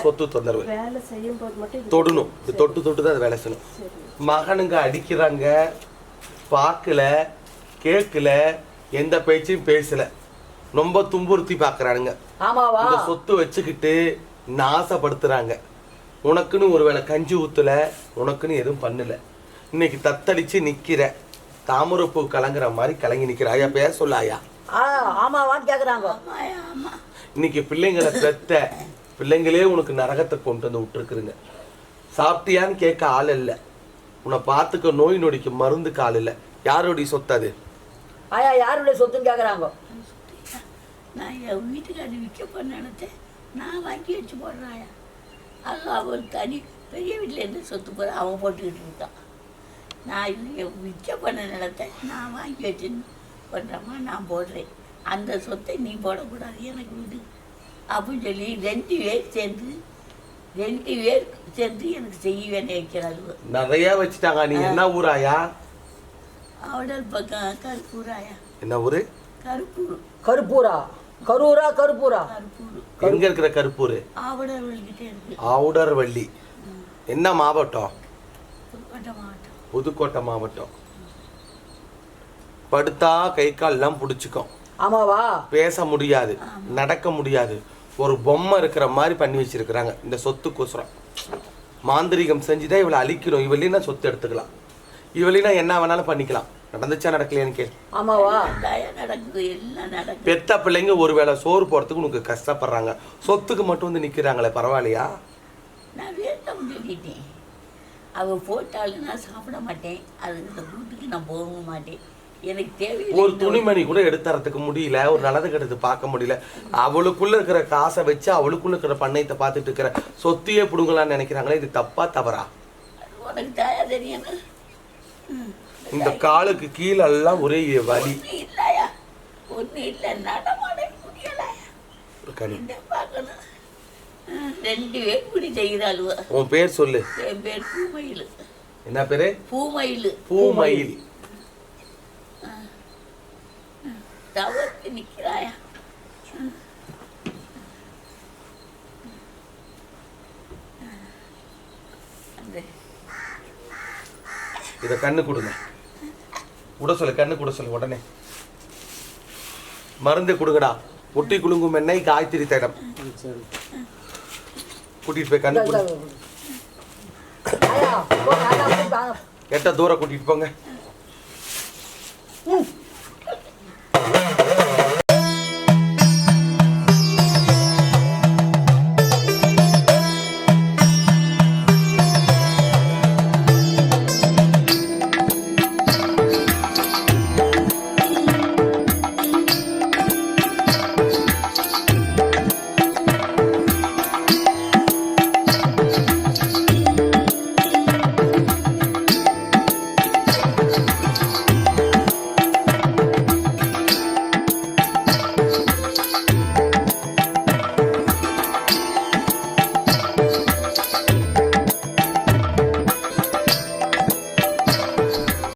சொத்து தொந்தரவு வேலை செய்யும் போது மட்டும் தொடணும். தொட்டு தொட்டு தான் வேலை செய்யணும். மகனுங்க அடிக்கிறாங்க, பார்க்கல, கேட்கல, எந்த பேச்சையும் பேசல, ரொம்ப துன்புறுத்தி பார்க்குறானுங்க. இந்த சொத்து வச்சுக்கிட்டு நாசப்படுத்துறாங்க. உனக்குன்னு ஒரு வேளை கஞ்சி ஊத்துல, உனக்குன்னு எதுவும் பண்ணல. இன்னைக்கு தத்தளிச்சு நிக்கிற, தாமரப்பூ கலங்குற மாதிரி கலங்கி நிக்கிற. ஐயா பேர் சொல்ல ஐயா. ஆமாவான்னு கேக்குறாங்க. இன்னைக்கு பிள்ளைங்களை பெத்த பிள்ளைங்களே உனக்கு நரகத்தை கொண்டு வந்து விட்டுருக்குறீங்க. சாப்பிட்டியான்னு கேட்க ஆள் இல்லை, உன்னை பார்த்துக்க நோய் நொடிக்கு மருந்துக்கு ஆள் இல்லை. யாருடைய சொத்து அது? ஆயா யாருடைய சொத்துன்னு கேட்குறாங்க. நான் என் வீட்டுக்காரி விற்க போன நினைச்சேன், நான் வாங்கி வச்சு போடுறேன் ஆயா. அது அவன் தனி பெரிய வீட்டில் இருந்து சொத்து போகிற அவன் போட்டுக்கிட்டு இருக்கான். நான் இது விற்க பண்ண நினைத்தேன், நான் வாங்கி வச்சு பண்ணுறம்மா நான் போடுறேன், அந்த சொத்தை நீ போடக்கூடாது எனக்கு விடு அப்படின்னு சொல்லி 2 பேர் சேர்ந்து எனக்கு செய்ய வேண்டிய வைக்கிறாரு. நிறைய வச்சுட்டாங்க. நீ என்ன ஊராயா? அவடல் பக்கம் கருப்பூராயா. என்ன ஊரு? கருப்பூர். கருப்பூரா? கரூரா கருப்பூரா? கருப்பூர். எங்க இருக்கிற கருப்பூர்? ஆவடர்வள்ளிக்கிட்டே இருக்கு. ஆவுடர்வள்ளி. என்ன மாவட்டம்? புதுக்கோட்டை மாவட்டம். புதுக்கோட்டை மாவட்டம். படுத்தா கை கால் எல்லாம் பிடிச்சிக்கும். ஆமாவா? பேச முடியாது, நடக்க முடியாது, ஒரு பொம்மை இருக்கிற மாதிரி பண்ணி வச்சிருக்கிறாங்க. இந்த சொத்துக்கோசரம் மாந்திரிகம் செஞ்சுதான் இவளை அழிக்கணும். இவளையும் சொத்து எடுத்துக்கலாம், இவளையும் என்ன வேணாலும் பண்ணிக்கலாம். நடந்துச்சா நடக்கலையான்னு கேள். ஆமாவா? நடக்குது, எல்லாம் நடக்குது. பெத்த பிள்ளைங்க ஒருவேளை சோறு போறதுக்கு உனக்கு கஷ்டப்படுறாங்க, சொத்துக்கு மட்டும் வந்து நிக்கிறாங்களே, பரவாயில்லையா? நான் வேண்டாம் சொல்லிட்டேன். அவள் போட்டாலும் நான் சாப்பிட மாட்டேன், அது இந்த வீட்டுக்கு நான் போகவும் மாட்டேன். எனக்கு தேவையில்லை. ஒரு துணிமணி கூட எடுத்துறதுக்கு முடியல, ஒரு நல்லது கெட்டது பார்க்க முடியல. அவளுக்குள்ள இருக்கிற காசை வச்சு அவளுக்குள்ள இருக்கிற பண்ணையத்தை பார்த்துட்டு இருக்கிற சொத்தையே பிடுங்கலான்னு நினைக்கிறாங்களே, இது தப்பா தவறா? உனக்கு தாயா தெரியும். இந்த காலுக்கு கீழெல்லாம் ஒரே வலி. இல்லையா? ஒன்றும் இல்லை, நடமாட முடியலையா? பார்க்கணும். 2 பேர் இப்படி செய்கிறாளுவ. உன் பேர் சொல்லு. என் பேர் பூமயில். என்ன பேரு? பூமயில். பூமயில். தவறுக்கு நிற்கிறாயா? இத கண்ணு கொடுங்க, கூட சொல்லு, கண்ணு கூட சொல்லு. உடனே மருந்து கொடுங்கடா. ஒட்டி குலுங்கும் எண்ணெய், காய்கறி தைலம் கூட்டிட்டு போய் கண்ணு கொடு. எட்ட தூரம் கூட்டிட்டு போங்க.